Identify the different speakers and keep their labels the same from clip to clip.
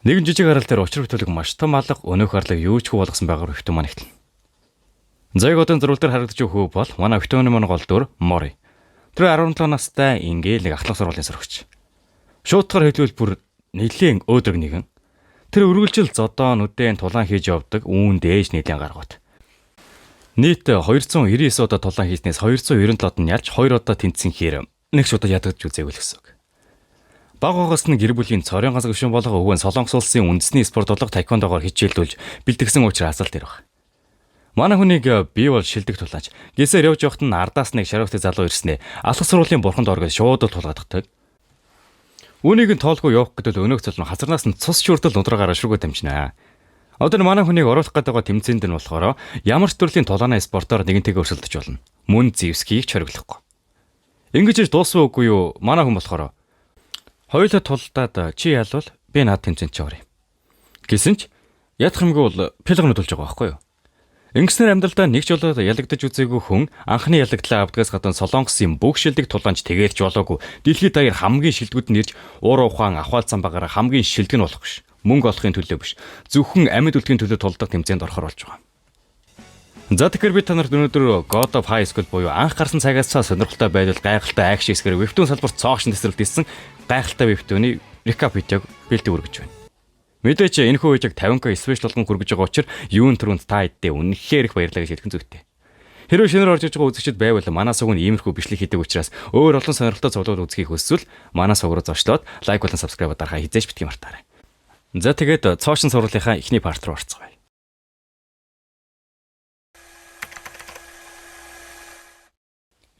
Speaker 1: Нэгэн жижиг арал дээр учир бүтүүлэг маш том алга өнөөх арлаг юу ч хүү болгосон байгаар өвтөн маань ихтэн. Зайг одон зурвал дээр харагдаж өгөх бол манай өвтөний мань гол дүр Мори. Тэр 17 настай ингээл нэг ахлах сургуулийн сурагч. Шуудгаар хэлбэл бүр нэлийн өөдрөг нэгэн. Тэр үргэлжил зодоо нүдэн тулаан хийж явдаг үүн дээж нэлийн гаргууд. Нийт 299 удаа тулаан хийснээс 297-д нь ялж 2 удаа тэнцсэн хэр нэг ч удаа ядагдж үзээгүй л гэсэн үг. Баг байгаас нь гэр бүлийн цорын ганц гишүүн болох өвгөн Солонгос улсын үндэсний спорт болох таеквондогоор хичээлдүүлж бэлтгэсэн учраас асуулт ирэх. Манай хүнийг би бол шилдэг тулаач. Гисээр явж явахт нь ардаас нэг шаргуутай залуу ирснээр алхах сургуулийн бурханд оргож шууд тулгааддаг. Үүнийг нь тоолгүй явах гэдэг өнөөх цолно хазарнаас нь цус шүрдэл ундраагаар шүргөө дамжнаа. Одоо манай хүнийг оруулах гэдэг тэмцээнд нь болохоор ямар ч төрлийн тулааны спортоор нэгэнтэйг өрсөлдөж болно. Мөн Зевскийг ч хориглохгүй. Ингэж дууссан үгүй юу? Манай хүн болохоор хоёулаа тулдаад чи ялвал би наад тэмцээнд ч орё. Гэсэн ч ядах юмгүй бол пилгонод болж байгаа байхгүй юу? Ингэснээр амьдралдаа нэг ч болоод ялагдаж үзээгүй хүн анхны ялагдлаа авдгаас гадна Солонгосын бүх шилдэг тулгаанч тэгэлж болоогүй. Дэлхийд даяар хамгийн шилдэгүүд нь ирж уур ухаан ахвал замбаагаараа хамгийн шилдэг нь болох биш. Мөнгө олохын төлөө биш. Зөвхөн амьд үлдэхийн төлөө тулдаг тэмцээнд орохор болж байгаа. За тэгэхээр би та нарт өнөөдөр God of High School буюу анх гарсан цагаас цаа сонирхолтой байдал гайхалтай акшн хэсгээр вебтун салбарт цоогшин тесрэлдсэн гайхалтай вебтуны recap видеог бэлдээ өргөж байна. Мэдээч энэхүү видеог 50к спешиал болгон хүргэж байгаа учраас юун түрүүнд та хэддээ үнэхээр их баярлалаа гэж хэлхэн зүйтэй. Хэрвээ шинээр орж иж байгаа үзэгчд байвал манай суг нь иймэрхүү бичлэг хийдэг учраас өөр олон сонирхолтой цуглуул үзхийг хүсвэл манай суг руу зочлоод лайк болон subscribe дарахаа хизээч битгий мартаарай. За тэгээд цоошин сургуулийнхаа эхний парт руу орцгоё.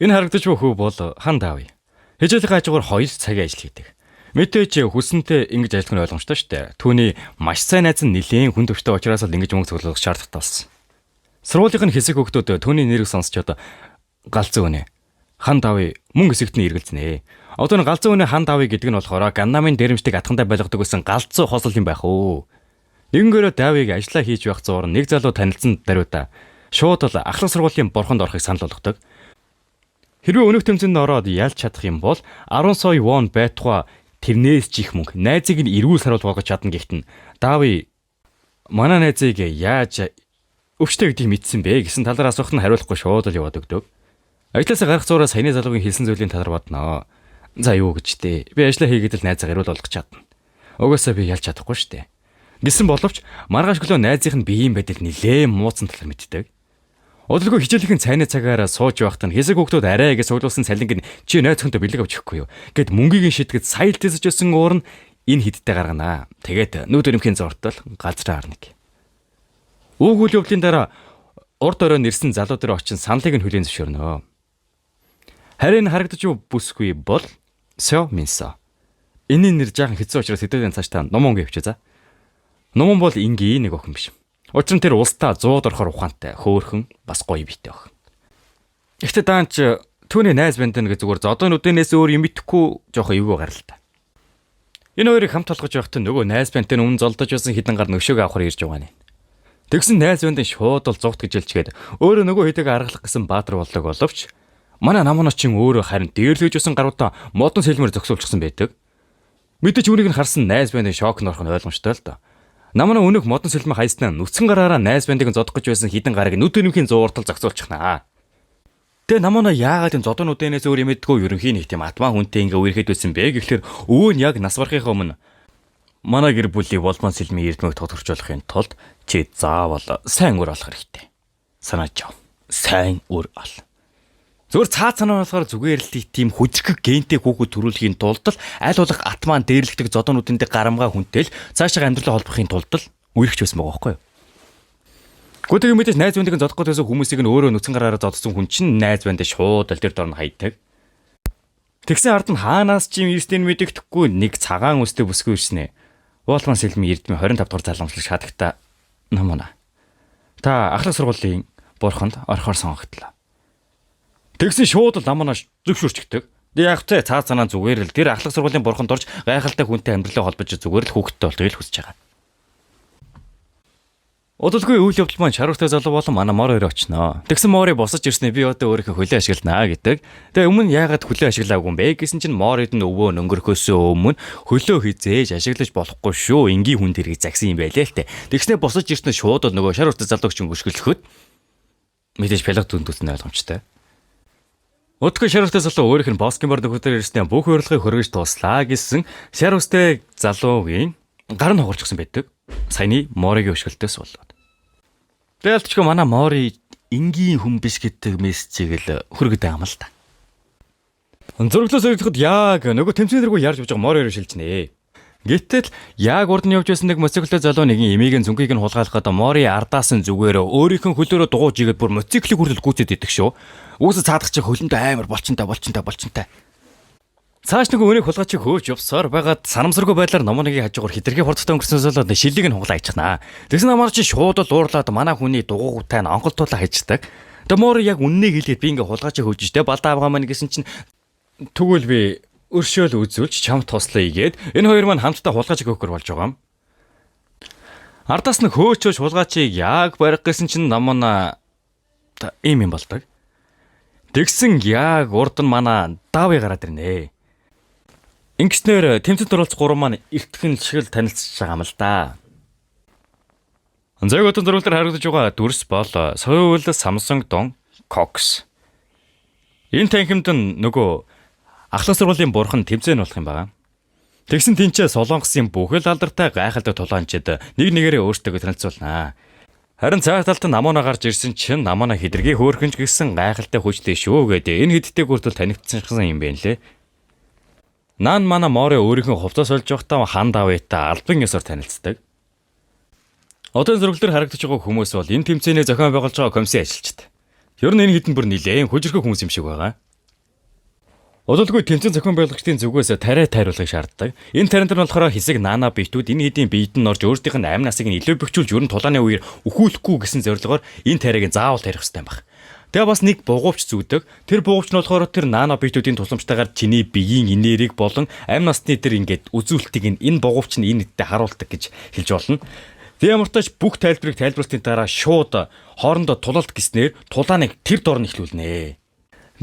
Speaker 1: Энэ харагдаж буй хүү бол хан Дави. Хичээлийн хажуугаар 2 цагийн ажил хийдэг. Мэдээж хүснэнтэй ингэж ажиллах нь ойлгомжтой шүү дээ. Түүний маш сайн найз нь нэлийн хүн төвчтэй учраас л ингэж мөнгө цуглуулах шаардлагатай болсон. Сургуулийнх нь хэсэг хүүхдүүд түүний нэрийг сонсчод галзуу үнэ. Хан Дави мөнгө хэсэгт нь эргэлзнэ. Одоо н галзуу үнэ хан Дави гэдэг нь болохоор Ганнамын дээрэмжтэг атгандаа байлгадаг байсан галзуу хосол юм байх уу. Нэгэнгээр Давиг ажиллаа хийж байх зуур нэг залуу танилцсан даруйда шууд л ахлах сургуулийн бурханд орохыг санал болгодог. Хэрвээ өнөөх тэмцээнд ороод ялж чадах юм бол 10 сая вон байтугай тэрнээс ч их мөнгө найзыг нь эрүүл саруул болгож чадна гэхдээ Дави манай найзыг яаж өвчтэй гэдгийг мэдсэн бэ гэсэн талаар асуухад нь хариулахгүй шууд л яваад өгдөг. Ажлаасаа гарах зуураас саяны залуугийн хэлсэн зүйлийн талаар бодноо. За юу гэж дээ. Би ажлаа хийгээд л найзаа эрүүл болгож чадна. Угаасаа би ялж чадахгүй штэ. Гэсэн боловч маргааш өглөө найзынх нь биеийн байдал нилээн мууцсан талаар мэддэг. Удалгүй хичээлийн цайны цагаараа сууж байхад нь хэсэг хүүхдүүд арай гэж суулгуулсан салинг нь чи найз хүнтэй бэлэг авч ихгүй юу гэд мөнгийг шийтгэж саялтээс өчсөн уур нь энэ хидтэй гарганаа. Тэгээд нүүд өрөмхийн зуртал газраа арнаг. Үйл явдлын дараа урд оройн нэрсэн залуу дээр очин саналыг нь хүлээн зөвшөөрнө. Харин харагдаж бүсгүй бол Сё Минсо. Энийн нэр жаахан хэцүү учраас хэдэн цааш та ном онго явчих за. Ном бол ингийн нэг охин биш. Учир нь тэр улстай 100-д орохоор ухаантай, хөөхөн, бас гоё биетэй охин. Ихтэй даанч түүний найз бандэн гэж зүгээр зодон нүдэнээс өөр юм итгэхгүй жоохоо эвгүй гарал та. Энэ хоёрыг хамт толгож явахт нөгөө найз бандэн өмнө золдож байсан хідэн гар нөшөөг авахар ирж байгаа нь. Тэгсэн найз бандэн шууд л зугт гэж хэлчихэд өөрөө нөгөө хэдэг аргалах гэсэн баатар боллог боловч манай намууначин өөрөө харин дээрлэж өсөн гаруудаа модон сэлмэр зөксүүлчихсэн байдаг. Мэдээж үүнийг нь харсан найз бандэн шок норох нь ойлгомжтой л доо. Намаа өнөөх модон сэлмэ хайснаа нүцгэн гараараа найз бандыг зодох гэж байсан хідэн гарыг нүд өрөмхийн зууртал зохицуулчихнаа. Тэгээ намаа яагаад энэ зодон нүдэнээс өөр юм мэдгүй ерөнхийн нэг тийм атмаа хүнтэй ингээ үерхэд байсан бэ гэхлээр өвөө нь яг нас барахын өмнө манай гэр бүлийн болмон сэлмийн эрдмийг тодорхойлохын тулд чи заавал сайн үр олох хэрэгтэй. Санаач яв. Сайн үр ол. Зүгээр цаа цанаа болохоор зүгээр л тийм хүчрэг гентэй хүүхэд төрүүлэхийн тулд л аль болох атмаан дээрлэгдэг зодонуудынтэй гарамгаа хүнтэй л цаашаа амьдралаа холбохын тулд л үерхч байсан байгаа байхгүй юу? Гэхдээ мэдээж найз бандыг зодох гэсэн хүмүүсийг нь өөрөө нүцгэн гараараа зодсон хүн чинь найз бандаа шууд аль дээр дорн хайдаг. Тэгсэн ард нь хаанаас ч юм эрдэнэ мэдэгдэхгүй нэг цагаан үстэй бүсгүй ирснэ. Уулман сэлмийн эрдмийн 25 дугаар залгамжлал шатагта намуна. Та ахлах сургуулийн бурханд орохоор сонгогдлоо. Тэгсэн шууд л намаа зөвшөөрчгдөг. Яг тэ цаа цанаа зүгээр л тэр ахлах сургуулийн бурханд орж гайхалтай хүнтэй амьдралаа холбож зүгээр л хүүхдтэй болтойг л хүсэж байгаа. Удалгүй үйл явдал маань шарвартай залуу болон манай мор хоёр очноо. Тэгсэн морыг босож ирснээр би одоо өөрийнхөө хөлөө ашигланаа гэдэг. Тэгээ өмнө яагаад хөлөө ашиглаагүй юм бэ гэсэн чинь морид нь өвөө өнгөрөхөөс өмнө хөлөө хизээж ашиглаж болохгүй шүү. Энгийн хүн тэрийг загсан юм байлээ л те. Тэгснээр босож ирснээр шууд нөгөө шарвартай залууч өнгөршгөлөхөд мэдээж пилот дүндүүлсэн ойлгомжтой. Удалгүй шарвартай залуу өөрийнх нь боскинбор нөхөдөр ирснээр бүх урилгыг хөргөж тууслаа гэсэн шарвартай залуугийн гар нь хугарч гсэн байдаг. Саяны моригийн өшгөлтөөс болоод. Тэгэлч манай мори энгийн хүн биш гэдэг мессежийг л хүргэдэг юм л та. Зураглаас өргөхөд яг нөгөө тэмцээн дэргүй ярьж байгаа мори хоёр шилжнэ. Гэтэл яг урд нь явж байсан нэг моциклтэй залуу нэгэн эмигийн зүнхийг нь хулгайлахад мори ардаас нь зүгээр өөрийнх нь хөлөөрөө дугуйж игээд бүр моциклыг хүртэл гүйцэд идэх шүү. Үүсэ цаадах чи хөлөндөө амар болчинтай. Цааш нэг өнийг хулгайч хөөж явсаар байгаад санамсаргүй байдлаар номоныгийн хажуугаар хитрхи хурдтай өнгөрсөн солиод шилийг нь хуглаа ичнаа. Тэгсэн намаар чи шууд л уурлаад манай хүний дугуйтай нь онголтуулаа хайчдаг. Мөр яг үннийг хэлээд би ингээ хулгайч хөөж штэ балдаа авгаа маань гэсэн чинь тэгвэл би өршөөл үзүүлж чамд туслаа игээд энэ хоёр маань хамтдаа хулгайч хөөхөр болж байгаа юм. Ардаас нь хөөчөөж хулгайчийг яг барих гэсэн чинь номоно ийм юм болдог. Тэгсэн яг урд нь манай давыг гараад ирнэ. Ингэснээр тэмцэд оролцох гурван маань эртхэн шиг л танилцж байгаа юм л да. Зээг отон зурвалаар харагдаж байгаа дүрс бол Соёл Samsung Dong Cox. Энэ танхимд нь нөгөө ахлах сургуулийн бурхан тэмцээн болох юм байна. Тэгсэн тэнцээ Солонгосын бүхэл алдартай гайхалтай тулаанчид нэг нэгээрээ өөртөө танилцуулнаа. Харин цааш талд нь намуунаа гарч ирсэн чинь намуунаа хидргийг хөөрхөнч гэсэн гайхалтай хүчтэй шүү гэдэг энэ хэдтэй хүртэл танигдсан юм байна лээ. Наан манай море өөрийнхөө хувцас олж явахдаа хан давытай албан ёсоор танилцдаг. Одоо зурглаар харагдаж байгаа хүмүүс бол энэ тэмцээний зохион байгуулж байгаа комиссийн ажилчид. Ер нь энэ хэдэн бүр нилээн хөжирхэг хүмүүс юм шиг байгаа. Удалгүй тэмцээн зохион байгуулагчдын зүгээс тариа тайруулгыг шаарддаг. Энэ тарианд нь болохоор хэсэг наана биетүүд энэ хэдийн биед нь орж өөртөөх нь амь насыг нь илүү бөхжүүлж ер нь тулааны үеэр өхүүлэхгүй гэсэн зорилгоор энэ тариаг заавал тарих хэрэгтэй байх. Тэгээ бас нэг бугуувч зүүдэг. Тэр бугуувч нь болохоор тэр наано биетүүдийн тусламжтайгаар чиний биеийн инээрийг болон амь насны тэр ингээд үзүүлэлтийг энэ бугуувч нь энэ хэдтэй харуулдаг гэж хэлж болно. Тэгээ ямар ч тач бүх тайлбарыг тайлбарлалтын дараа шууд хоорондоо тулалт гиснээр тулааныг тэр дор нь эхлүүлнэ.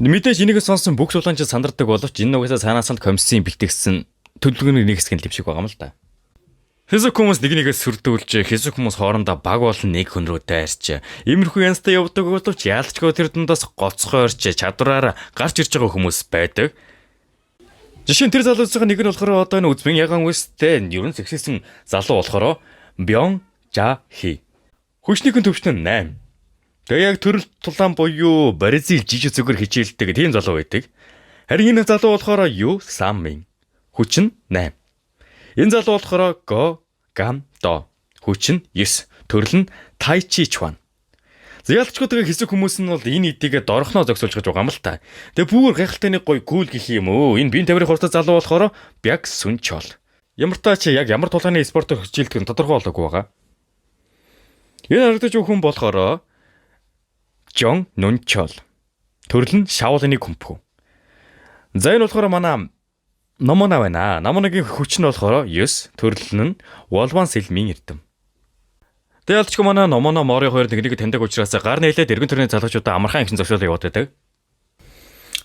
Speaker 1: Мэдээж энийгээ сонсон бүх тулаанчид сандардаг боловч энэ угаасаа санаасанд комиссийн бэлтгэсэн төлөвлөгөөний нэг хэсэг нь юм шиг байгаа юм л да. Хэсэг хүмүүс нэг нэгээс сүрдүүлж, хэсэг хүмүүс хоорондоо баг болон нэг хүн рүү дайрч, иймэрхүү янзтай явдаг боловч яалтчгүй тэр дундаас гоцгойрч чадвараар гарч ирж байгаа хүмүүс байдаг. Жишээ нь тэр залуусаа нэг нь болохоор одоо энэ үзбэн яган үстэй ерөн сексисэн залуу болохоор Бён Жа Хи. Хүчнийхэн төвчтөн 8. Тэгээ яг төрөл тулаан буюу Бразил жижиг зүгэр хичээлдэг тийм залуу байдаг. Харин энэ залуу болохоор Ю Сам Мин. Хүч нь 8. Энэ залуу болохоор Го Гам До. Хүч нь 9. Төрөл нь Тай Чи Чван. Зялчгуудын хэсэг хүмүүс нь бол энэ эдийгээ дорхноо зогсоолж гаж байгаа юм л та. Тэгээ бүр гайхалтай нэг гоё кул гэх юм өө. Энэ бие тавирын хурцтай залуу болохоор Бяг Сүн Чол. Ямар тач яг ямар тулааны спортоор хичээлдэг нь тодорхой болоогүй байгаа. Энэ харагдаж байгаа хүн болохоор Жон Нун Чол. Төрөл нь Шаолны күмпүү. За энэ болохоор манай Номона байна. Номоногийн хүч нь болохоор 9, төрөл нь Волван Сэлмийн эрдэм. Тэгэлч манай Номоно Мори хоёр нэг таньдаг учраас гар нээлээд эргэн төрний залуучуудаа амархан ихсэн зогсоолоо яваад байдаг.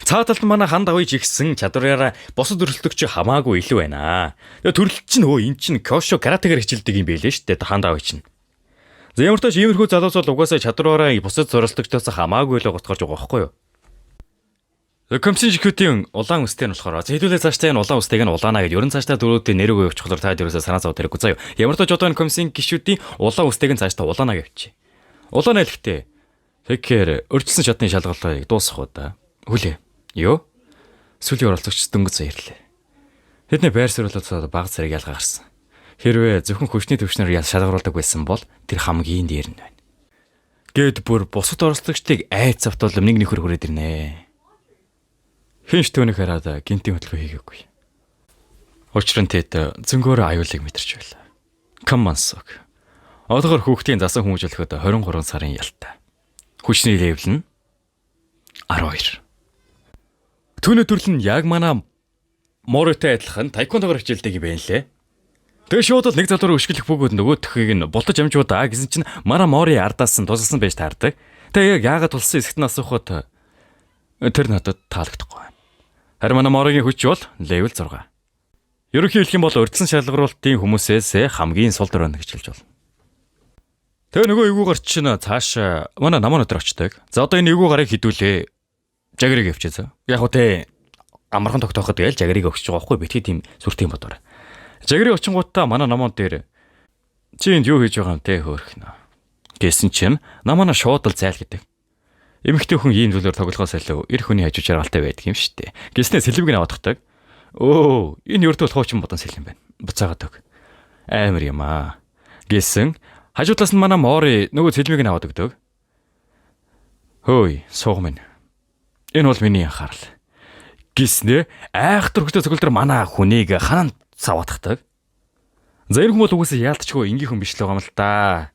Speaker 1: Цаа талд манай хан давыж ихсэн чадвараараа босод өрсөлдөгч хамаагүй илүү байна. Тэгээ төрөл чинь эн чинь Кёшо каратэгээр хичээлдэг юм байлээ шүү дээ хан давыж чинь. За ямар ч тааш иймэрхүү залуус бол угаасаа чадвараараа босод зөрсөлдөгчдөөс хамаагүй л гоцгорж байгаа байхгүй юу? Комиссийн жигүүтийн улаан үстэй нь болохоор хэдүүлээ цаашдаа энэ улаан үстэйг нь улаанаа гэж ерөн цаашдаа дөрүүдийн нэрөөгөө явуучихлаар та дөрөөсөө санаа зовоод хэрэггүй заяа. Ямар ч тач одоо энэ комиссийн гишүүдийн улаан үстэйг нь цаашдаа улаанаа явуучих. Улаан айлхтэй. Тэгэхээр өрчлсөн шатны шалгалтыг дуусгах уу да. Хүлээ. Юу? Сүлийн оролцогч дөнгөж саярлаа. Тэдний байр суурилаад баг цариг ялгаа гарсан. Хэрвээ зөвхөн хүчний төвчнөр шалгаруулдаг байсан бол тэр хамгийн дээр нь байна. Гэвч бүр бусад оролцогчдыг айц завтуул нэг нөхөр хүрээд ирнэ. Хинч түүнийг хараад гинтийн хөдөлгөөн хийгээгүй. Учир нь тэд зөнгөөр аюулыг мэдэрч байлаа. Коммансог. Одоогор хүүхдийн засан хүмүүжүүлэхэд 23 сарын ялтай. Хүчний левел нь 12. Түүний төрөл нь яг манай Моритой адилхан тайквондогоор хичээлдэг юм байна лээ. Тэгээ шууд л нэг залуу өшгөлөх бөгөөд нөгөөдхийг нь бултаж амжуудаа гэсэн чинь манай Мори ардаас нь тусалсан байж таардаг. Тэгээ яг яагаад тулсан эсэгт нь асуухад тэр надад таалагдахгүй. Харин манай Моригийн хүч бол level 6. Ерөнхий хэлэх юм бол урьдчилан шалгаруулалтын хүмүүсээс хамгийн сул дорой гэж хэлж болно. Тэгээ нөгөө эвгүй гарч чинь цааш манай намын өдөр очдог. За одоо энэ эвгүй гарыг хідүүлээ. Жагрыг авчиазаа. Яг уу те амархан тогтооход гээл жагрыг өгч байгаа байхгүй битгий тийм сүртэй юм бодоор. Жагрыг очингуудаа манай намон дээр чи энд юу хийж байгаа юм те хөөрхнө. Гэсэн чинь намаа шууд л зайл гэдэг. Эмэгтэй хүн ийм зүйлээр тоглохоос илүү эр хүний хажуу жаргалтай байдаг юм шүү дээ. Гэснээр сэлбэг нь аваадахдаг. Өө энэ юрд бол хуучин бодон сэлэм байна. Буцаагаад өг. Амар юм аа. Гэсэн хажуудлаас нь манай Мори нөгөө сэлбэг нь аваад өгдөг. Хөөе, сууг минь. Энэ бол миний анхаарал. Гэснээр айхтар хөлтөө цогцолтор манай хүнийг хананд саваадахдаг. За энэ хүмүүс угсаа яалтчгүй энгийнхэн биш л байгаа юм л да.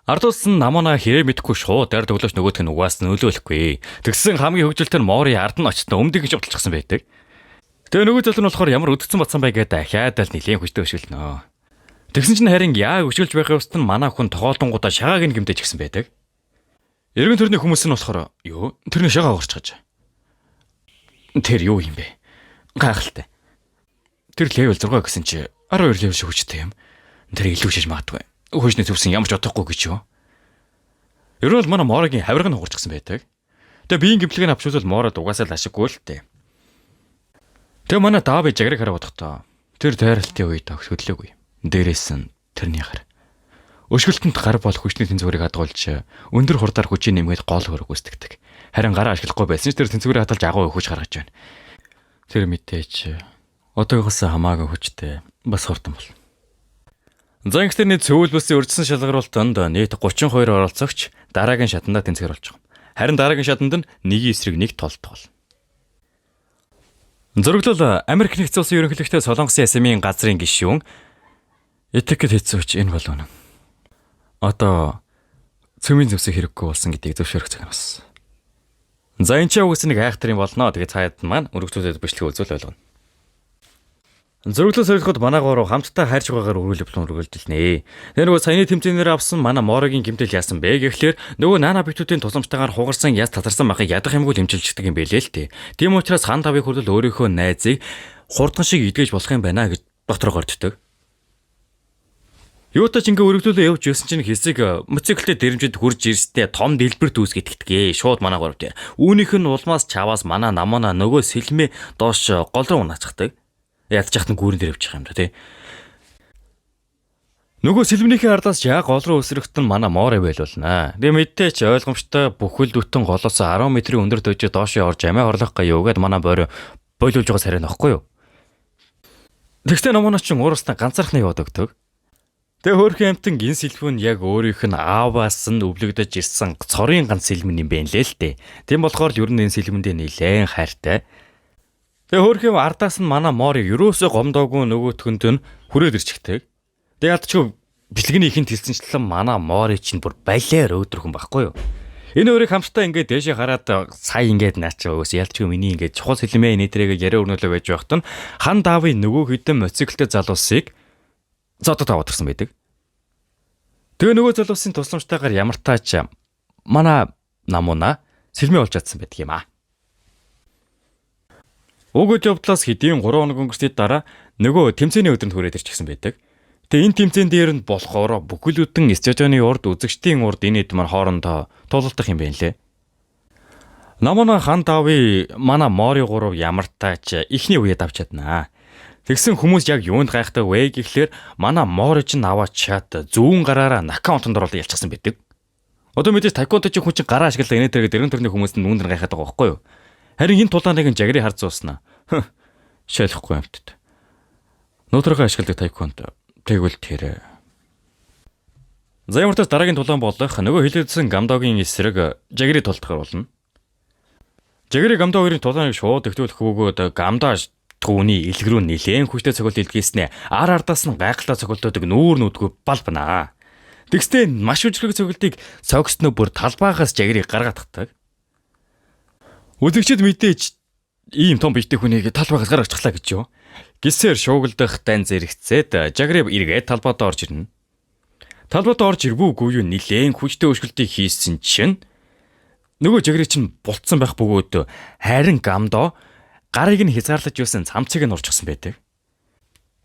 Speaker 1: Ардуулсан намаа хэрэг мэдхгүй шууд дайр төглөөч нөгөөдх нь угаас нөлөөлөхгүй. Тэгсэн хамгийн хөвгөлтэй нь Мори ард нь очтон өмдөг гэж бодчихсан байдаг. Тэгээ нөгөө залуу нь болохоор ямар өдөрцөн батсан бай гэдэг ахаад л нилийн хүчтэй өшгөлнө. Тэгсэн чинь харин яа өшгөлж байх явст нь манай хүн тоолонгуудаа шагааг нь гэмтэж гисэн байдаг. Эргэн төрний хүмүүс нь болохоор юу тэрний шагаа уурч гаж. Тэр юу юм бэ? Гайхалтай. Тэр level 6 гэсэн чи 12 level шиг хүчтэй юм. Тэр илүү шиж магадгүй. Хөөжний төвсөн ямар ч одохгүй гэж юу. Ер нь бол манай Моригийн хавирга нь хугарчихсан байдаг. Тэгээ биеийн гимплэгийг авчулвал Мород угаасаа л ашиггүй л тээ. Тэгээ манай Дави жагрыг хараа бодохдоо тэр дайралтын үед хөдлөөгүй. Дээрээс нь тэрний гар. Өшгөлтөнд гар бол хүчний тэнцвэрийг хадгуулж өндөр хурдаар хүчийг нэмгээд гол хөрөг үүсгдэг. Харин гараа ашиглахгүй байсан ч тэр тэнцвэрийг хадгалж агуу хүч гаргаж байна. Тэр мэдээж одоогоос хамаагүй хүчтэй бас хурдан бол. За ингэхний цөвөл бүсийн урьдчилан шалгаруулалтанд нийт 32 оролцогч дараагийн шатандаа тэнцвэр болж байгаа. Харин дараагийн шатанд нь нэгийн эсрэг нэг толтгол. Зөрөглөл Америк нэгдсэн улсын ерөнхийлөгчтэй Солонгосын ясмын газрын гишүүн этикет хэцүүч энэ бол үнэн. Одоо цөмийн зөвсө хэрэггүй болсон гэдгийг зөвшөөрөх цаг нас. За энэ ч угс нэг айхтар юм болно. Тэгээ цаад маань өргөцүүлээд бичлэг үзүүл ойлгоно. Зөрөглөө солиход манай гурав хамтдаа хайрж байгаагаар өргөл диплом өргөлдөлнэ. Тэр нөгөө саяны тэмцээнээр авсан манай Моригийн гэмтэл яасан бэ гэхлээр нөгөө наана битүүдийн тусламжтайгаар хугарсан яс татарсан махыг ядах юмгүй дэмжилждэг юм бэлээ л тээ. Тийм учраас хан давыг хүртэл өөрийнхөө найзыг хурдан шиг идгэж болох юм байна гэж дотроо горддог. Юутач ингээ өргөлдөлөө явж байсан чинь хэсэг моциклтэй дэрэмжид хурж ирстэй том дэлбэр дүүс гэдэгтгээ шууд манай гурав дээр. Үүнийх нь улмаас чаваас манай намаа нөгөө сэлмээ доош гол руу унаачдаг. Ядчихт нь гүүрэн дээр явчих юм да тий. Нөгөө сэлмнийхээ ардаас яг гол руу өсрөхт нь манай Мори байлуулнаа. Тэгээ мэдээч ойлгомжтой бүхэл бүтэн голоос 10 метрийн өндөр дөж доош орж амиа хорлох гаяугээд манай Мори бойлуулж байгаа сарай нөхгүй юу. Тэгтээ номоноч ч уурастаа ганцаархнаа яваад өгдөг. Тэгээ хөөрхөн амтан гин сэлбэн яг өөрийнх нь ааваас нь өвлөгдөж ирсэн цорын ганц сэлмэн юм байна лээ л дээ. Тийм болохоор ер нь энэ сэлмэндээ нэлээд хайртай. Тэгээ хөөрхөн ардаас нь манай Мори ерөөсөө гомдоогүй нөгөөтгөнд нь хүрээд ирчихдэг. Тэгээ ядчгүй бэлгэнийхэн тэлцэнчлэн манай Мори чинь бүр балиар өөдрөхөн байхгүй юу. Энэ өөрийг хамтдаа ингээд дээшээ хараад сая ингээд наачаа өөс ялчгүй миний ингээд чухал сэлмээ нэтрэгээ яриа өрнөлөө байж байхад нь хан Дави нөгөө хідэн моциклтэй залуусыг зодод аваад ирсэн байдаг. Тэгээ нөгөө залуусын тусламжтайгаар ямар тач манай намуна сэлмээ болж чадсан байдаг юм аа. Өгөөж явдлаас хэдийн 3 хоног өнгөрсөд дараа нөгөө тэмцээний өдөрт хүрээд ирчихсэн байдаг. Тэгээ энэ тэмцээн дээр нь болохоор бүхэл бүтэн стадионы урд үзэгчдийн урд энэ хэд маань хоорондоо тулалдах юм байна лээ. Намуна хан Дави манай Мори гурав ямар тач ихний үед авч чаднаа. Тэгсэн хүмүүс яг юунд гайхдаг вэ гэхлээр манай Мори ч аваад чад зүүн гараараа нокаутанд оруулаад ялчихсан байдаг. Одоо мэдээж тайквондо ч хүн чинь гараа ашиглаа энэ төрөг дэрэн төрний хүмүүс нь үүнд гайхаад байгаа байхгүй юу? Харин энэ тулааныг жагрыг харж зууснаа. Шалахгүй юмтд. Нуутрахаа ашигладаг тайквондо тэгвэл тэр. За ямар ч дараагийн тулаан болох нөгөө хилээдсэн гамдогийн эсрэг жагрыг тулдахар болно. Жагрыг гамдогийн тулааныг шууд өгтүүлэх бөгөөд гамдаа түүний илгрүү нилээн хүчтэй цогцолт илгээснэ ар ардаас нь гайхалтай цогцолтуудыг нүүр нүдгүй балбнаа. Тэгснэ маш үжирхэг цогцолтыг цогцсноо бүр талбайхаас жагрыг гаргаад татдаг. Үзэгчд мэдээж ийм том бийтэй хүнийг талбайгаас гаргаж чаглаа гэж юу. Гисээр шуугилдах дан зэрэгцээд Жагри эргээд талбайд орж ирнэ. Талбайд орж ирвүүгүй юу нилээн хүчтэй өшгөлтийг хийсэн чинь нөгөө Жагри чинь бултсан байх бөгөөд хайрын гамдоо гарыг нь хязгаарлаж юусан цамцыг нь урчихсан байдаг.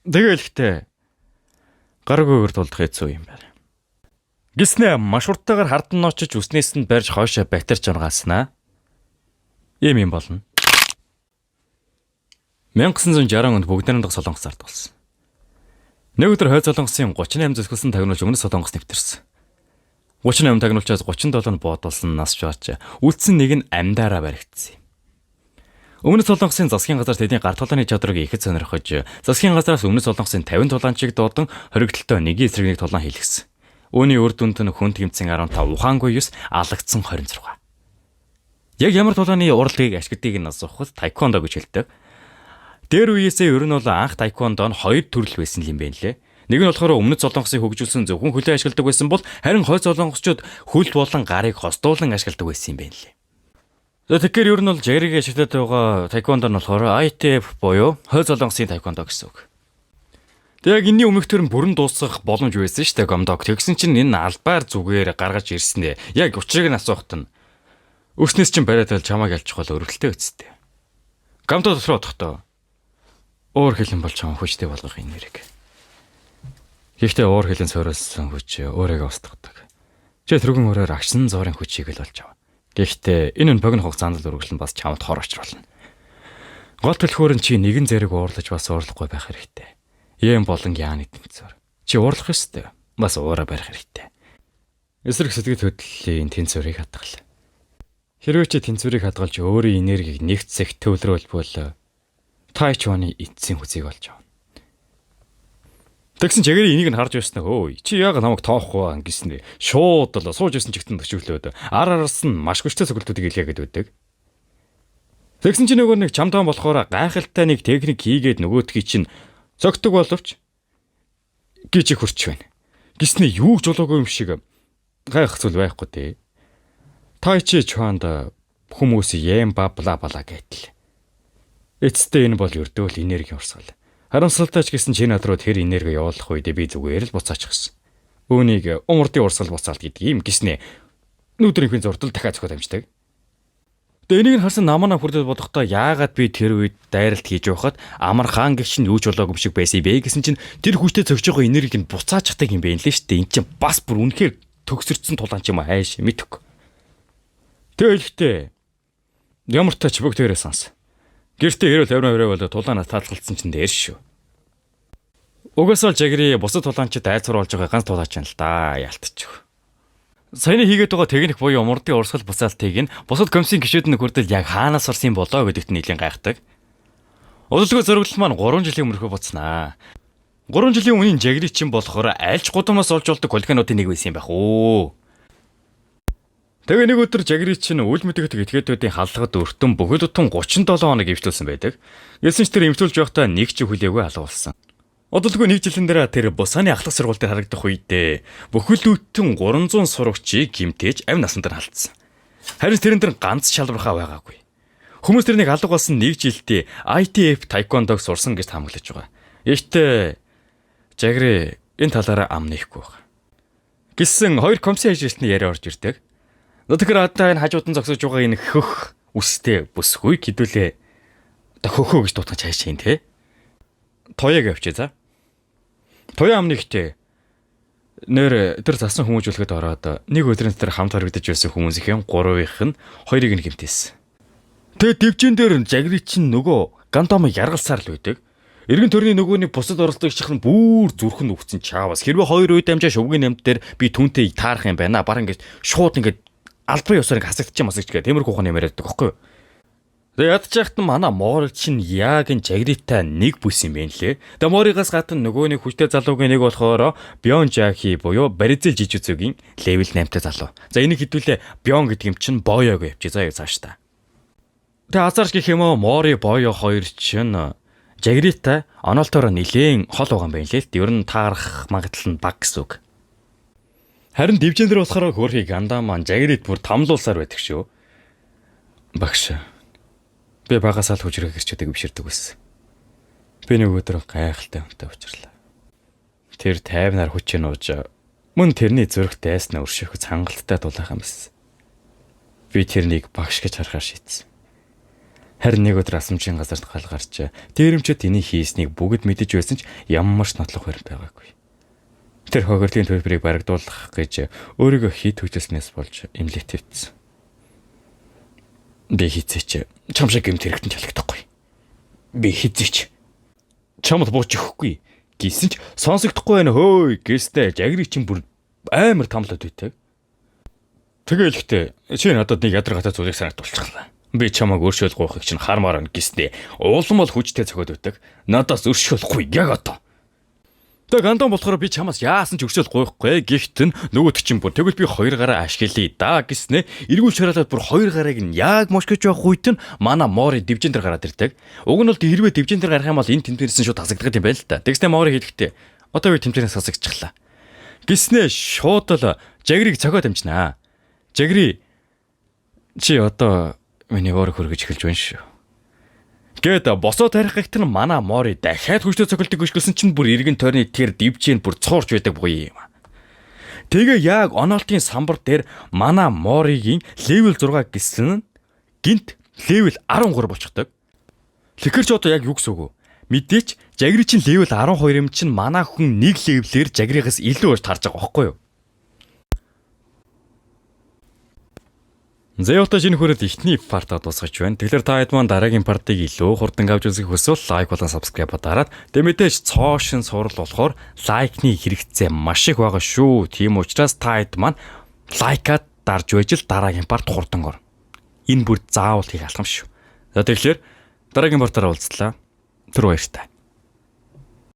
Speaker 1: Тэгэлхтээ гаргүйгээр тулдах хэцүү юм байна. Гиснэ маш урттайгаар хардан очиж үснээс нь барьж хойшоо бактери жургааснаа. Ийм юм болно. 1960 онд бүгдээрэн дах Солонгос ард болсон. Нэг өдөр хойд Солонгосын 38 зөвхөлсөн тагнуулч өмнө Солонгос нэвтэрсэн. 38 тагнуулчаас 37 нь боодолсон нас жаач. Үлдсэн нэг нь амьдаараа баригдсан юм. Өмнө Солонгосын засгийн газар тэдний гар толооны чадрыг ихэд сонирхож, засгийн газараас өмнө Солонгосын 50 толоончийг дуудан хоригдлолтой нэгийн эсрэг нэг толоон хийлгэсэн. Үүний үр дүнд нь хүн тэмцэн 15, ухаангүй 9, алагдсан 26. Яг ямар толооны урлагийг ашигладгийг нь асуухад тайквондо гэж хэлдэг. Дээр үеэсээ ер нь бол анх тайквондо нь хоёр төрөл байсан юм байна лээ. Нэг нь болохоор өмнөд Солонгосыг хөгжүүлсэн зөвхөн хөлөө ашигладаг байсан бол харин хойд солонгосчууд хөл болон гарыг хостуулан ашигладаг байсан юм байна лээ. Тэгэхээр ер нь бол Жагриг ашиглаад байгаа тайквондо нь болохоор ITF буюу хойд солонгосын тайквондо гэсэн үг. Тэг яг энэний өмнөхтөр нь бүрэн дуусгах боломж байсан шүү дээ гомдог. Тэгсэн чинь энэ албаар зүгээр гаргаж ирсэн ээ. Яг учрыг нь асуухт нь өснөөс чинь бариад л чамааг ялчих бол өргөлтэй үсттэй. Гомдоо дотроо отохдоо уур хилэн бол чам хүчтэй болгох энэ нэрэг. Гэхдээ уур хилэн сойруулсан хүч өөрийгөө устгадаг. Чи тэрүүн өрөөр агшин зуурын хүчийг л олж аваа. Гэхдээ энэ нь богино хугацаанд л өргөлн бас чамд хор очруулна. Гол төлхөөр нь чи нэгэн зэрэг уурлаж бас уурлахгүй байх хэрэгтэй. Ийм болон яаны тэнцвэр. Чи уурлах ёстой. Бас уураа барих хэрэгтэй. Эсрэг сэтгэл хөдлөлийн тэнцвэрийг хадгал. Хэрвээ чи тэнцвэрийг хадгалж өөрийн энергийг нэгт зэгт төвлөрүүлбэл Тайчваны эцсийн хүзийг олж авна. Тэгсэн Жагри энийг нь харж байснаа хөөе. Чи яг намайг тоохгүй гэснээр шууд л сууж исэн чигтэн төчөглөөд араас нь маш хүчтэй цогцолтуудыг илгээгээд байдаг. Тэгсэн чи нөгөө нэг чамтаан болохоор гайхалтай нэг техник хийгээд нөгөөдхий чинь цогтөг боловч гэж хурч байна. Гиснээ юу ч болоогүй юм шиг гайх зүйл байхгүй дээ. Тайчи чванд хүмүүс юм бла бла гэдэл. Эцэстээ энэ бол өрдөөл энерги урсгал. Харамсалтайч гэсэн чи над руу тэр энерги явуулах үедээ би зүгээр л буцаачих гэсэн. Үүнийг умардын урсгал буцаалт гэдэг юм гиснэ. Нүдрийнхээ зурдал дахиад зөхөд амждаг. Тэгээ энийг нь харсан намаа хүрдэл бодохдоо яагаад би тэр үед дайралт хийж байхад амар хаан гэгч нь юу ч болоогүй юм шиг байсан бэ гэсэн чинь тэр хүчтэй зөгж байгаа энергийг нь буцаачдаг юм байна лээ шүү дээ. Энд чинь бас бүр үнэхээр төгсөрцөн тулаан ч юм аа хайш мэдхгүй. Тэгэлхтээ ямар тач бүгд тэрээ сонс. Гэртээ хэрэл авираа болоо тулаанаас таалгалцсан чинь дээр шүү. Угасаал Жагри бусад тулаанчид айцур болж байгаа ганц тулаач юм л да яалтчих. Саяны хийгээд байгаа техник буюу умардын урсгал буцаалтыг нь бусад комиссийн гишүүд нь хүртэл яг хаанаас орсон болоо гэдэгт нэлийн гайхдаг. Удалгүй зөргөл маань 3 жилийн өмнөхөө буцнаа. 3 жилийн өмнө Жагри чинь болохоор альч гудамаас олж болдог колхонуудын нэг байсан юм байх уу. Тэгээ нэг өдөр Жагри чинь үл мэдэгдэх этгээдүүдийн халдлагад өртөн бүхэл тутам 37 хоног эвчлүүлсэн байдаг. Гэсэн ч тэр эвчлүүлж байхдаа нэг ч хүлээгүй алга болсон. Удалгүй нэг жилийн дараа тэр Бусаны ахлах сургууль дээр харагдах үедээ бүхэл бүтэн 300 сурагчийг гимтээж амь насанд нь алдсан. Харин тэрэн дээр ганц шалбархаа байгаагүй. Хүмүүс тэрнийг алга болсон нэг жилдээ ITF Taekwondo-г сурсан гэж хамгаалж байгаа. Ихтэй Жагри энэ талаараа ам нэхгүй байна. Гэсэн хоёр комиссийн ажилтны яриа орж ирдэг. Тэгэхээр одоо энэ хажуудан зогсож байгаа энэ хөх үстэй бүсгүй хэдүүлээ одоо хөхөө гэж дутгаж хайж чинь те. Тоёг авчи за. Тоё амнигтэй нэр тэр засан хүмүүжүүлэхэд ороод нэг өдрийн тэр хамт харагдаж байсан хүмүүсийн 3-ийнх нь 2-ыг нь гэмтээсэн. Тэгээ дэвжин дээр Жагри чинь нөгөө гандом яргалсаар л байдаг. Иргэн төрний нөгөөний бусад оролцогчийнх нь бүр зүрхэн үгцэн чаавас. Хэрвээ хоёр үед амжаа шувгийн нэмт дээр би түнтэй таарах юм байна. Баран ингэж шууд ингэж албарын ёсоор хасагдчих юм асаж гэх тиймэрхүү хүн юм яриад байгаа байхгүй юу. Тэгээ ядчихт нь манай Моорил чинь яг энэ Жагритай нэг бүс юм байна лээ. Тэгээ Мооригаас гадна нөгөөний хүчтэй залуугийн нэг болохоор Бён Жахи буюу Баризил Жижүцүгийн левел 8-тай залуу. За энийг хэдүүлээ Бён гэдэг юм чинь Боёг явчих заа цааш та. Тэгээ азарч гэх юм уу Мори Боё хоёр чинь Жагритай онолтоор нилээн хол байгаа юм байна лээ. Ер нь таарах магадлал нь бага гэсэн үг. Харин дивжин дээр болохоор хөрхий гандам маань Жагрид бүр тамлуулсаар байдаг шүү. Багш. Би багасаал хүчрэг гэрчүүдийг биширдэг байсан. Би нэг өдөр гайхалтай хүнтэй уулзлаа. Тэр тайвнаар хүчээ нууж мөн тэрний зүрх дайснаа өршөөхөц хангалттай дулаахан байсан. Би тэрнийг багш гэж харахаар шийдсэн. Харин нэг өдөр асамжийн газарт гал гарч дээрэмчэд энийг хийснийг бүгд мэдэж байсан ч ямар ч нотлох баримт байгаагүй. Тэр хохирлын төлбөрийг барагдуулах гэж өөрийгөө хит хүчилснээс болж эмнэлэгт хэвтсэн. Би хизээч чам шиг гэмт хэрэгтэн талагдахгүй. Би хизээч чамд бууж өгөхгүй гэсэн ч сонсогдохгүй байна хөөе гэстэй жагрыг чинь бүр амар тамлаад үйтэй. Тэгэл ихтэй чи надад нэг ядаргатай зүйлийг санагдуулчихлаа. Би чамайг өршөөл гуйхыг чинь хармаар байна гэстэй уулан бол хүчтэй цохиод өгдөг. Надаас өршөөлөхгүй яг одоо. Тэг гандан болохоор би чамаас яасан ч өршөөл гуйхгүй гэхдээ нөгөөд чинь бүр тэгвэл би хоёр гараа ашиглая да гэснэ. Эргүүл шаралаад бүр хоёр гарааг нь яг мош гэж байх үед нь манай моори дивжин дээр гараад ирдэг. Уг нь бол хэрвээ дивжин дээр гарах юм бол энэ тэмдгэрсэн шууд хасагддаг юм байл л да. Тэгснэ моори хэлэхдээ одоо би тэмдгэрээс хасагдчихлаа. Гэснэ шууд л жагрыг цохиод амжнаа. Жагри чи одоо миний өөр хөргөж эхэлж байна шүү. Гэт босоо тарих гэгт нь манай моори дахиад хүчтэй цохилдог гიშгэлсэн чинь бүр эргэн тойрны тэр дивжийн бүр цуурч байдаг буюу юм. Тэгээ яг оноолтын самбар дээр манай моригийн левел 6 гэсэн гинт левел 13 болчихдог. Тэгэхээр ч одоо яг юу гэсэн үг вэ? Мэдээч жагри чинь левел 12 юм чинь манай хүн нэг левелээр жагригаас илүү урт харж байгаа байхгүй юу? Зэёта шинэ хүрээд ихний партаа дуусгаж байна. Тэгэхээр та хэд маань дараагийн партыг илүү хурдан авч үзэх хүсвэл лайк болон сабскрайб дараад мэдээж цоошин сурал болохоор лайкны хэрэгцээ маш их байгаа шүү. Тийм учраас та хэд маань лайкаад дарж байж л дараагийн парт хурдан орно. Энэ бүр заавал хийх алхам шүү. За тэгэхээр дараагийн партаараа уулзлаа. Түр баяртай.